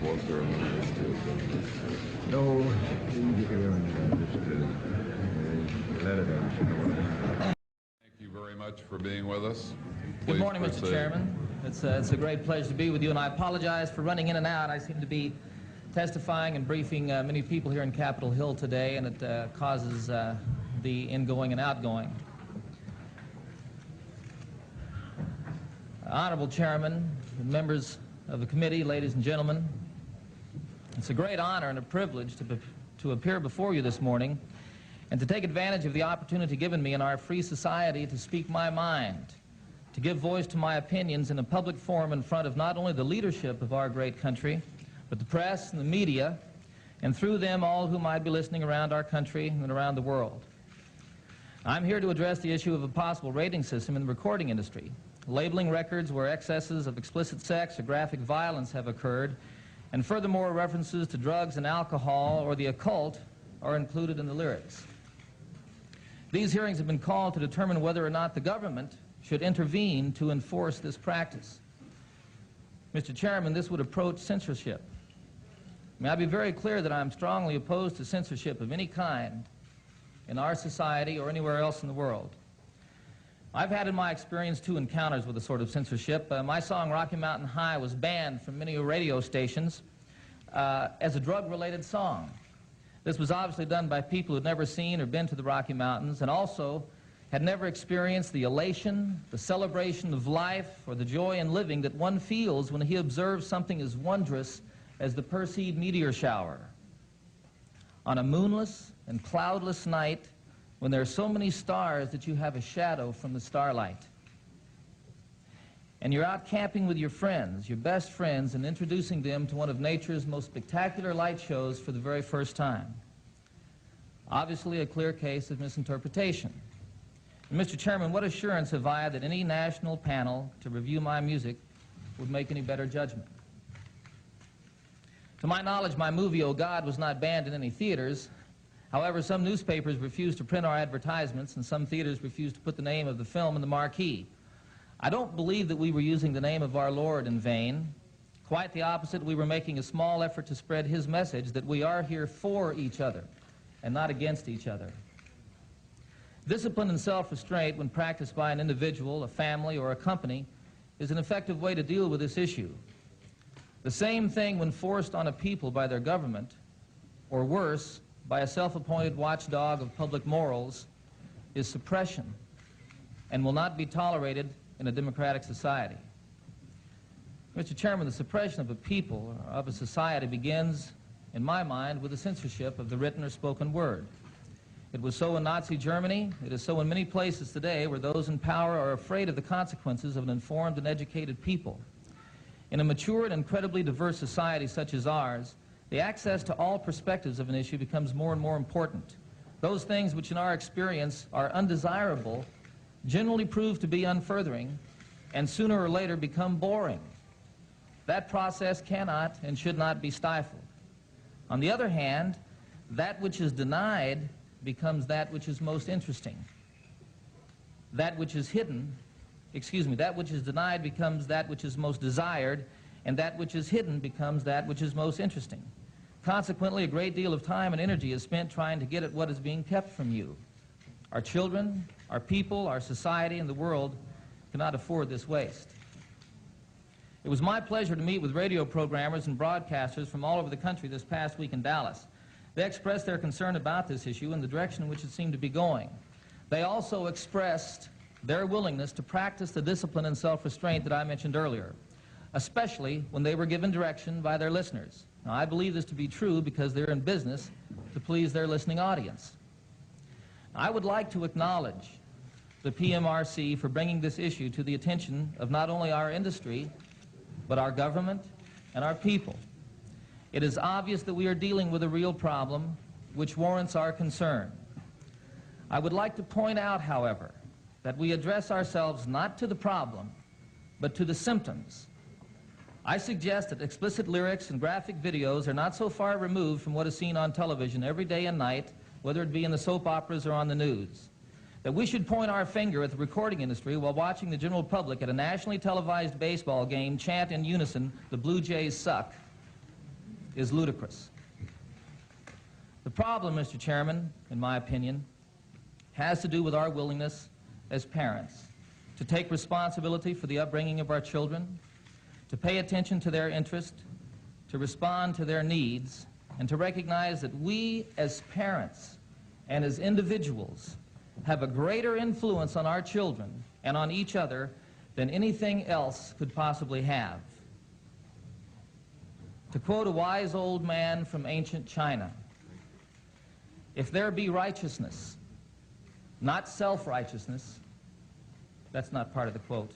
Was there a little still? No, you can just let it out. Thank you very much for being with us. Good morning, Mr. Chairman. It's a great pleasure to be with you, and I apologize for running in and out. I seem to be testifying and briefing many people here in Capitol Hill today, and it causes the ingoing and outgoing. Honorable Chairman, members of the committee, ladies and gentlemen, it's a great honor and a privilege to appear before you this morning and to take advantage of the opportunity given me in our free society to speak my mind, to give voice to my opinions in a public forum in front of not only the leadership of our great country, but the press and the media, and through them all who might be listening around our country and around the world. I'm here to address the issue of a possible rating system in the recording industry, labeling records where excesses of explicit sex or graphic violence have occurred, and furthermore references to drugs and alcohol or the occult are included in the lyrics. These hearings have been called to determine whether or not the government should intervene to enforce this practice. Mr. Chairman, this would approach censorship. May I be very clear that I'm strongly opposed to censorship of any kind in our society or anywhere else in the world. I've had in my experience 2 encounters with a sort of censorship. My song Rocky Mountain High was banned from many radio stations as a drug-related song. This was obviously done by people who had never seen or been to the Rocky Mountains and also had never experienced the elation, the celebration of life, or the joy in living that one feels when he observes something as wondrous as the Perseid meteor shower. On a moonless and cloudless night, when there are so many stars that you have a shadow from the starlight. And you're out camping with your friends, your best friends, and introducing them to one of nature's most spectacular light shows for the very first time. Obviously a clear case of misinterpretation. And Mr. Chairman, what assurance have I that any national panel to review my music would make any better judgment? To my knowledge, my movie, Oh God, was not banned in any theaters. However, some newspapers refused to print our advertisements, and some theaters refused to put the name of the film in the marquee. I don't believe that we were using the name of our Lord in vain. Quite the opposite, we were making a small effort to spread His message that we are here for each other and not against each other. Discipline and self-restraint, when practiced by an individual, a family, or a company, is an effective way to deal with this issue. The same thing when forced on a people by their government, or worse, by a self-appointed watchdog of public morals, is suppression and will not be tolerated in a democratic society. Mr. Chairman, the suppression of a people or of a society begins, in my mind, with the censorship of the written or spoken word. It was so in Nazi Germany. It is so in many places today where those in power are afraid of the consequences of an informed and educated people. In a mature and incredibly diverse society such as ours, the access to all perspectives of an issue becomes more and more important. Those things which in our experience are undesirable generally prove to be unfurthering and sooner or later become boring. That process cannot and should not be stifled. On the other hand, that which is denied becomes that which is most interesting. That which is hidden, that which is denied becomes that which is most desired, and that which is hidden becomes that which is most interesting. Consequently, a great deal of time and energy is spent trying to get at what is being kept from you. Our children, our people, our society, and the world cannot afford this waste. It was my pleasure to meet with radio programmers and broadcasters from all over the country this past week in Dallas. They expressed their concern about this issue and the direction in which it seemed to be going. They also expressed their willingness to practice the discipline and self-restraint that I mentioned earlier, especially when they were given direction by their listeners. Now, I believe this to be true because they're in business to please their listening audience. I would like to acknowledge the PMRC for bringing this issue to the attention of not only our industry, but our government and our people. It is obvious that we are dealing with a real problem which warrants our concern. I would like to point out, however, that we address ourselves not to the problem, but to the symptoms. I suggest that explicit lyrics and graphic videos are not so far removed from what is seen on television every day and night, whether it be in the soap operas or on the news. That we should point our finger at the recording industry while watching the general public at a nationally televised baseball game chant in unison, "The Blue Jays suck." is ludicrous. The problem, Mr. Chairman, in my opinion, has to do with our willingness as parents to take responsibility for the upbringing of our children, to pay attention to their interest, to respond to their needs, and to recognize that we as parents and as individuals have a greater influence on our children and on each other than anything else could possibly have. To quote a wise old man from ancient China, if there be righteousness, not self-righteousness, that's not part of the quote.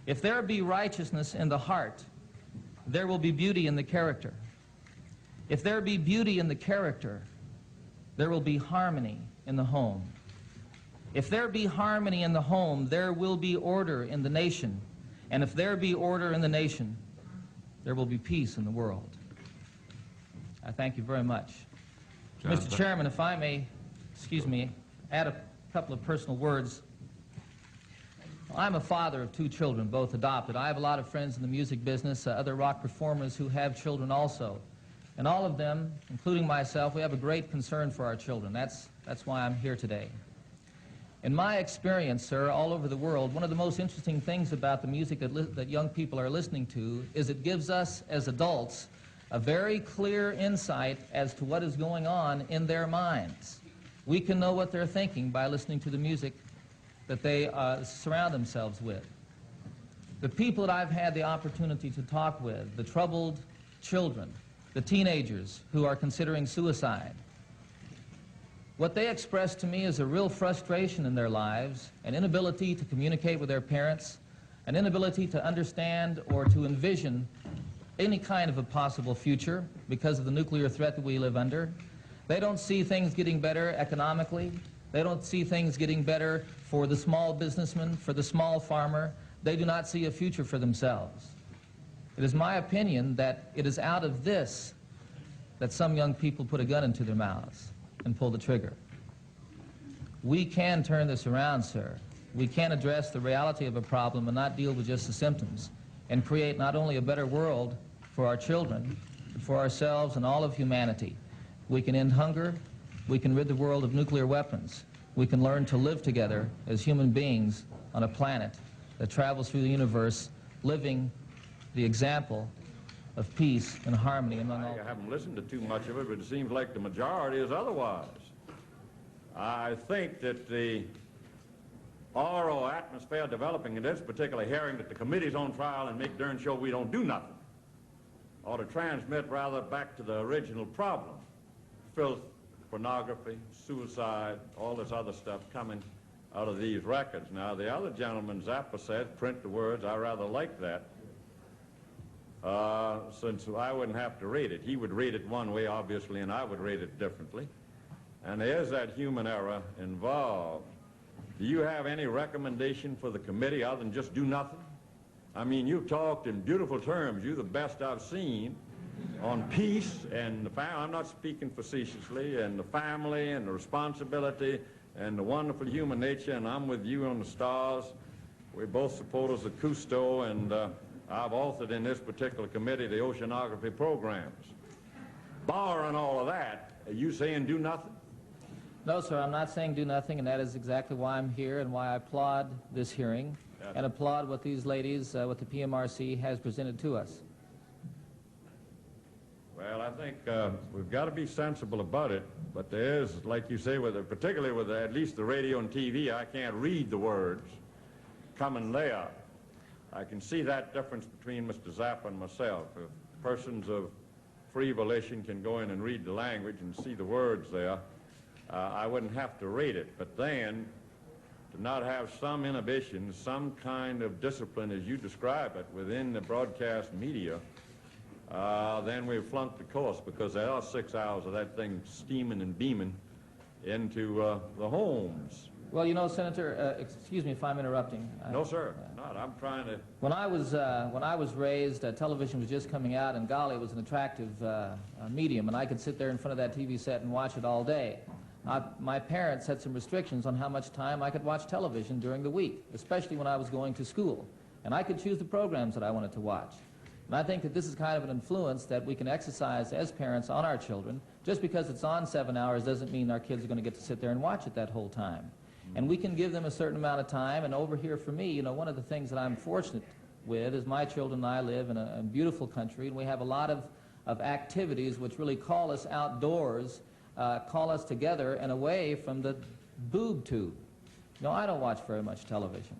If there be righteousness in the heart, there will be beauty in the character. If there be beauty in the character, there will be harmony in the home. If there be harmony in the home, there will be order in the nation. And if there be order in the nation, there will be peace in the world. I thank you very much. Mr. Chairman, if I may, add a couple of personal words. I'm a father of 2 children, both adopted. I have a lot of friends in the music business, other rock performers who have children also. And all of them, including myself, we have a great concern for our children. That's why I'm here today. In my experience, sir, all over the world, one of the most interesting things about the music that young people are listening to is it gives us, as adults, a very clear insight as to what is going on in their minds. We can know what they're thinking by listening to the music that they surround themselves with. The people that I've had the opportunity to talk with, the troubled children, the teenagers who are considering suicide, what they express to me is a real frustration in their lives, an inability to communicate with their parents, an inability to understand or to envision any kind of a possible future because of the nuclear threat that we live under. They don't see things getting better economically. They don't see things getting better for the small businessman, for the small farmer. They do not see a future for themselves. It is my opinion that it is out of this that some young people put a gun into their mouths and pull the trigger. We can turn this around, sir. We can address the reality of a problem and not deal with just the symptoms and create not only a better world for our children, but for ourselves and all of humanity. We can end hunger. We can rid the world of nuclear weapons. We can learn to live together as human beings on a planet that travels through the universe, living the example of peace and harmony among all. I haven't listened to too much of it, but it seems like the majority is otherwise. I think that the oral atmosphere developing in this particular hearing that the committee's on trial and make darn sure we don't do nothing ought to transmit rather back to the original problem. Filth, pornography, suicide, all this other stuff coming out of these records. Now, the other gentleman, Zappa, said, print the words. I rather like that. Since I wouldn't have to read it. He would read it one way, obviously, and I would read it differently. And there is that human error involved. Do you have any recommendation for the committee other than just do nothing? I mean, you've talked in beautiful terms. You're the best I've seen on peace and the family. I'm not speaking facetiously, and the family and the responsibility and the wonderful human nature, and I'm with you on the stars. We're both supporters of Cousteau, and I've authored in this particular committee the oceanography programs. Barring all of that, are you saying do nothing? No, sir, I'm not saying do nothing, and that is exactly why I'm here and why I applaud this hearing and applaud what these ladies, what the PMRC has presented to us. Well, I think we've got to be sensible about it, but there is, like you say, particularly with at least the radio and TV, I can't read the words coming there. I can see that difference between Mr. Zappa and myself. If persons of free volition can go in and read the language and see the words there, I wouldn't have to read it. But then, to not have some inhibition, some kind of discipline, as you describe it, within the broadcast media, then we've flunked the course, because there are 6 hours of that thing steaming and beaming into the homes. Well, you know, Senator, excuse me if I'm interrupting. No, sir, not. I'm trying to... When I was raised, television was just coming out, and golly, it was an attractive medium, and I could sit there in front of that TV set and watch it all day. My parents had some restrictions on how much time I could watch television during the week, especially when I was going to school. And I could choose the programs that I wanted to watch. And I think that this is kind of an influence that we can exercise as parents on our children. Just because it's on 7 hours doesn't mean our kids are going to get to sit there and watch it that whole time. And we can give them a certain amount of time. And over here for me, you know, one of the things that I'm fortunate with is my children and I live in a beautiful country, and we have a lot of activities which really call us outdoors, call us together and away from the boob tube. No, I don't watch very much television.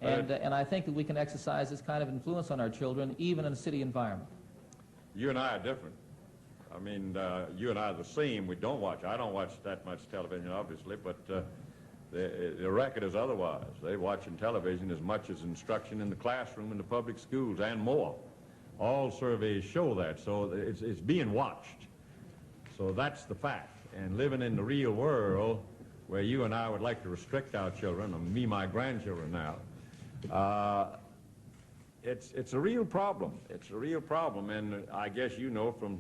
And I think that we can exercise this kind of influence on our children, even in a city environment. You and I are different. I mean, you and I are the same. We don't watch. I don't watch that much television, obviously, but the record is otherwise. They watch in television as much as instruction in the classroom in the public schools and more. All surveys show that, so it's being watched. So that's the fact. And living in the real world, where you and I would like to restrict our children, and me, my grandchildren now, it's a real problem. It's a real problem, and I guess you know from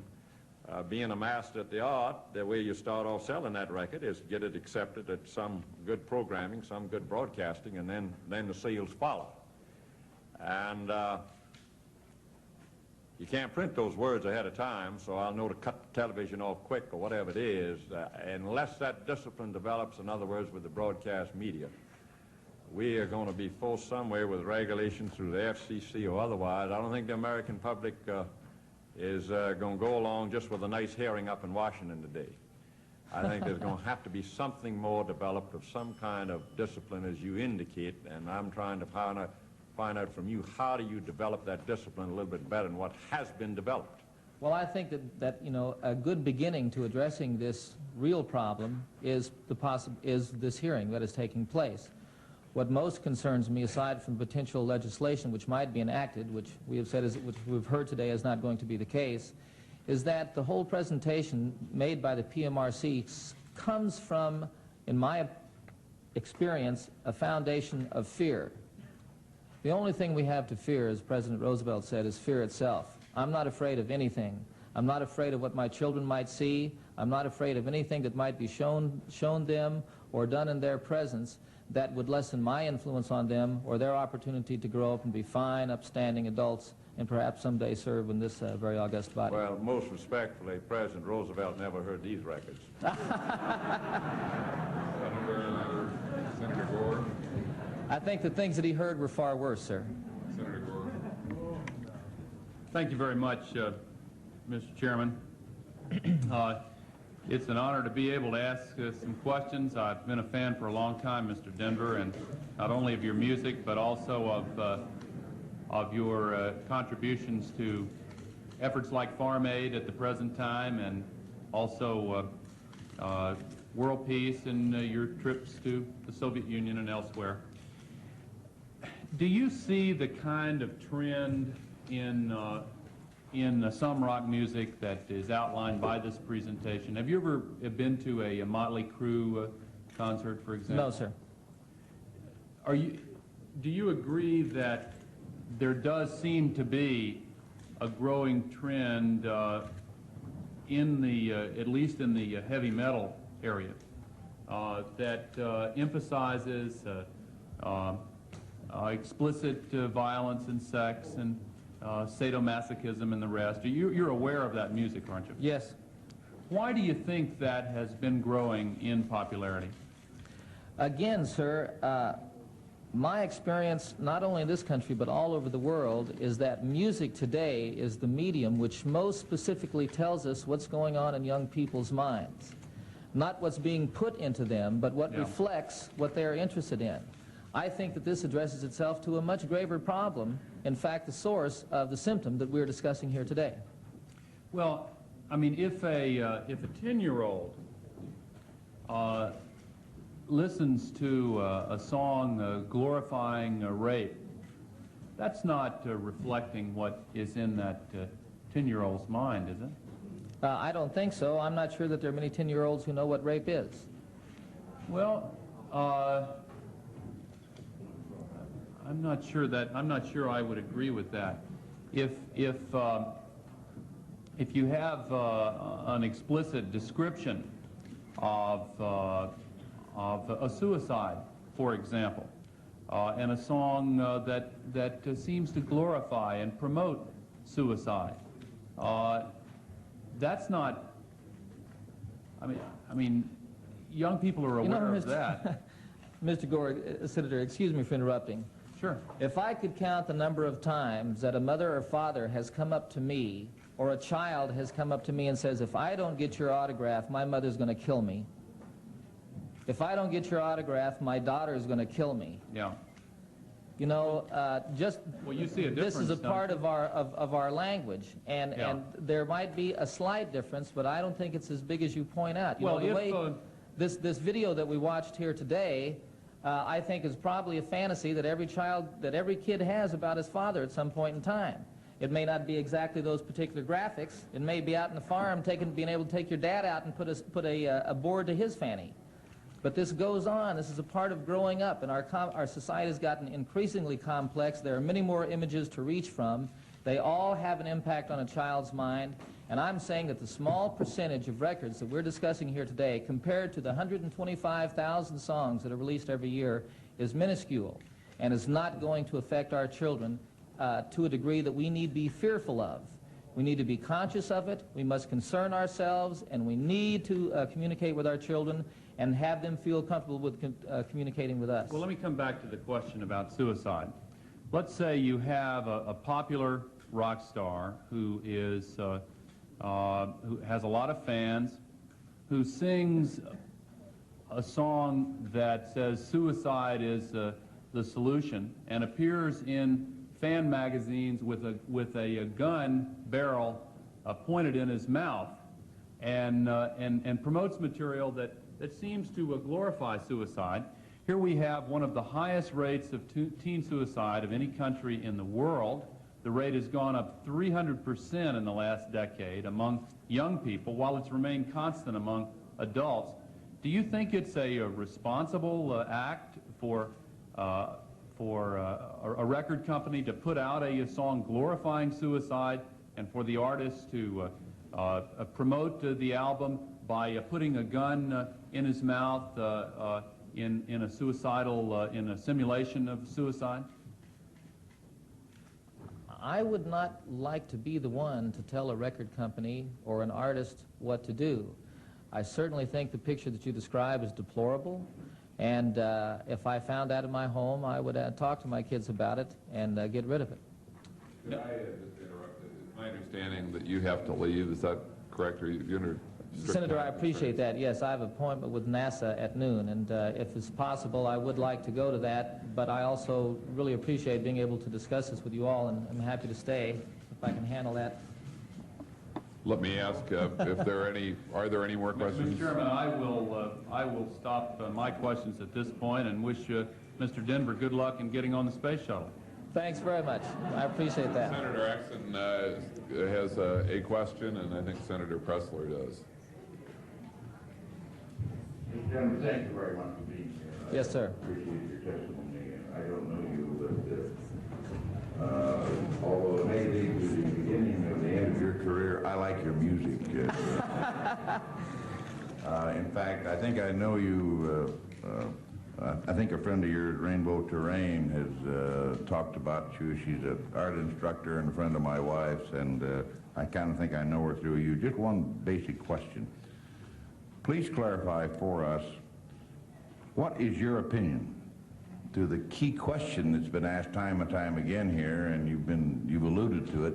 being a master at the art, the way you start off selling that record is get it accepted at some good programming, some good broadcasting, and then the sales follow. And you can't print those words ahead of time, so I'll know to cut the television off quick or whatever it is, unless that discipline develops, in other words, with the broadcast media. We are going to be forced somewhere with regulation through the FCC or otherwise. I don't think the American public is going to go along just with a nice hearing up in Washington today. I think there's going to have to be something more developed of some kind of discipline, as you indicate, and I'm trying to find out from you, how do you develop that discipline a little bit better than what has been developed? Well, I think that you know, a good beginning to addressing this real problem is this hearing that is taking place. What most concerns me, aside from potential legislation which might be enacted, which we have said which we've heard today is not going to be the case, is that the whole presentation made by the PMRC comes from, in my experience, a foundation of fear. The only thing we have to fear, as President Roosevelt said, is fear itself. I'm not afraid of anything. I'm not afraid of what my children might see. I'm not afraid of anything that might be shown them or done in their presence that would lessen my influence on them or their opportunity to grow up and be fine, upstanding adults and perhaps someday serve in this very august body. Well, most respectfully, President Roosevelt never heard these records. Senator Gore. I think the things that he heard were far worse, sir. Senator Gore. Thank you very much, Mr. Chairman. It's an honor to be able to ask some questions. I've been a fan for a long time, Mr. Denver, and not only of your music, but also of your contributions to efforts like Farm Aid at the present time, and also world peace and your trips to the Soviet Union and elsewhere. Do you see the kind of trend in some rock music that is outlined by this presentation? Have you ever been to a Motley Crue concert, for example? No, sir. Do you agree that there does seem to be a growing trend in the, at least in the heavy metal area, that emphasizes explicit violence and sex and sadomasochism and the rest? You're aware of that music, aren't you? Yes. Why do you think that has been growing in popularity? Again, sir, my experience, not only in this country but all over the world, is that music today is the medium which most specifically tells us what's going on in young people's minds. Not what's being put into them, but what reflects what they're interested in. I think that this addresses itself to a much graver problem, in fact, the source of the symptom that we're discussing here today. Well, I mean, if a 10-year-old listens to a song glorifying rape, that's not reflecting what is in that 10-year-old's mind, is it? I don't think so. I'm not sure that there are many 10-year-olds who know what rape is. Well, I'm not sure I would agree with that. If you have an explicit description of a suicide, for example, and a song that seems to glorify and promote suicide. That's not, I mean, young people are aware of that. Mr. Gore, Senator, excuse me for interrupting. Sure. If I could count the number of times that a mother or father has come up to me, or a child has come up to me and says, if I don't get your autograph, my mother's going to kill me. If I don't get your autograph, my daughter is going to kill me. Yeah. You know, Well, you see a difference. this is a don't part you? of our language, and Yeah. and there might be a slight difference, but I don't think it's as big as you point out. You Well, know, the if, way this video that we watched here today, I think is probably a fantasy that every kid has about his father at some point in time. It may not be exactly those particular graphics. It may be out in the farm, being able to take your dad out and put a board to his fanny. But this goes on. This is a part of growing up, and our society has gotten increasingly complex. There are many more images to reach from. They all have an impact on a child's mind, and I'm saying that the small percentage of records that we're discussing here today, compared to the 125,000 songs that are released every year, is minuscule and is not going to affect our children to a degree that we need be fearful of. We need to be conscious of it. We must concern ourselves, and we need to communicate with our children and have them feel comfortable with communicating with us. Well, let me come back to the question about suicide. Let's say you have a popular rock star who has a lot of fans, who sings a song that says suicide is the solution, and appears in fan magazines with a gun barrel pointed in his mouth, and promotes material that seems to glorify suicide. Here we have one of the highest rates of teen suicide of any country in the world. The rate has gone up 300% in the last decade among young people, while it's remained constant among adults. Do you think it's a responsible act for a record company to put out a song glorifying suicide, and for the artist to promote the album by putting a gun in his mouth in a simulation of suicide? I would not like to be the one to tell a record company or an artist what to do. I certainly think the picture that you describe is deplorable, and if I found that in my home, I would talk to my kids about it and get rid of it. Could I just interrupt? It's my understanding that you have to leave. Is that correct? Or you're under strict Senator, I time appreciate that. Yes, I have an appointment with NASA at noon, and if it's possible, I would like to go to that, but I also really appreciate being able to discuss this with you all, and I'm happy to stay if I can handle that. Let me ask if are there any more questions? Mr. Chairman, I will stop my questions at this point and wish Mr. Denver good luck in getting on the space shuttle. Thanks very much. I appreciate that. Senator Axon has a question, and I think Senator Pressler does. Mr. Chairman, thank you very much for being here. Yes, sir. I appreciate your testimony. I don't know you, but although it may lead to the beginning of the end of your career, I like your music. In fact, I think I know you. I think a friend of yours, Rainbow Terrain, has talked about you. She's an art instructor and a friend of my wife's, and I kind of think I know her through you. Just one basic question. Please clarify for us, what is your opinion to the key question that's been asked time and time again here, and you've alluded to it.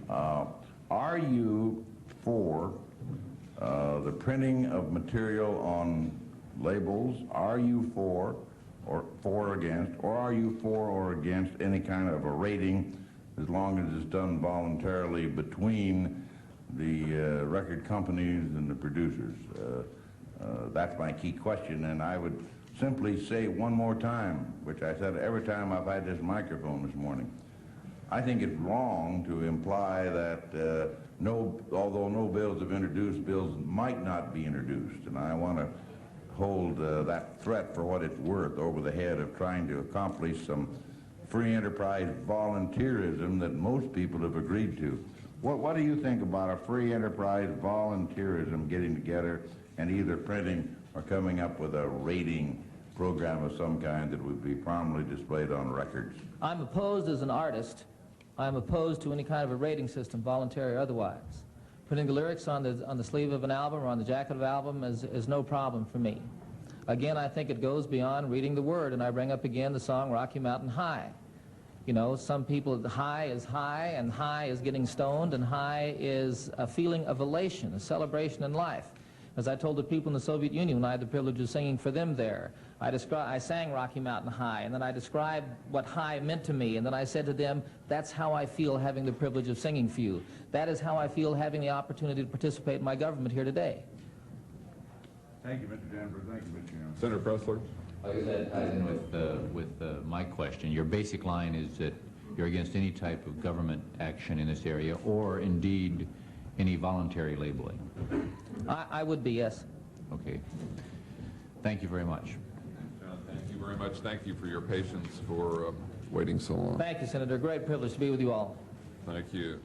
Are you for the printing of material on labels? Are you for or against, or are you for or against any kind of a rating, as long as it's done voluntarily between the record companies and the producers? That's my key question, and I would simply say one more time, which I said every time I've had this microphone this morning. I think it's wrong to imply that although no bills have introduced, bills might not be introduced, and I want to hold that threat for what it's worth over the head of trying to accomplish some free enterprise volunteerism that most people have agreed to. What do you think about a free enterprise volunteerism getting together and either printing or coming up with a rating program of some kind that would be prominently displayed on records? I'm opposed as an artist I'm opposed to any kind of a rating system, voluntary or otherwise. Putting the lyrics on the sleeve of an album or on the jacket of an album is no problem for me. Again, I think it goes beyond reading the word, and I bring up again the song Rocky Mountain High. You know, some people, high and high is getting stoned, and high is a feeling of elation, a celebration in life. As I told the people in the Soviet Union when I had the privilege of singing for them there, I sang Rocky Mountain High, and then I described what high meant to me, and then I said to them, that's how I feel having the privilege of singing for you. That is how I feel having the opportunity to participate in my government here today. Thank you, Mr. Denver. Thank you, Mr. Chairman. Senator Pressler? Like I said, ties in with my question. Your basic line is that you're against any type of government action in this area, or indeed any voluntary labeling. I would be, yes. Okay. Thank you very much. Thank you very much. Thank you for your patience for waiting so long. Thank you, Senator. Great privilege to be with you all. Thank you.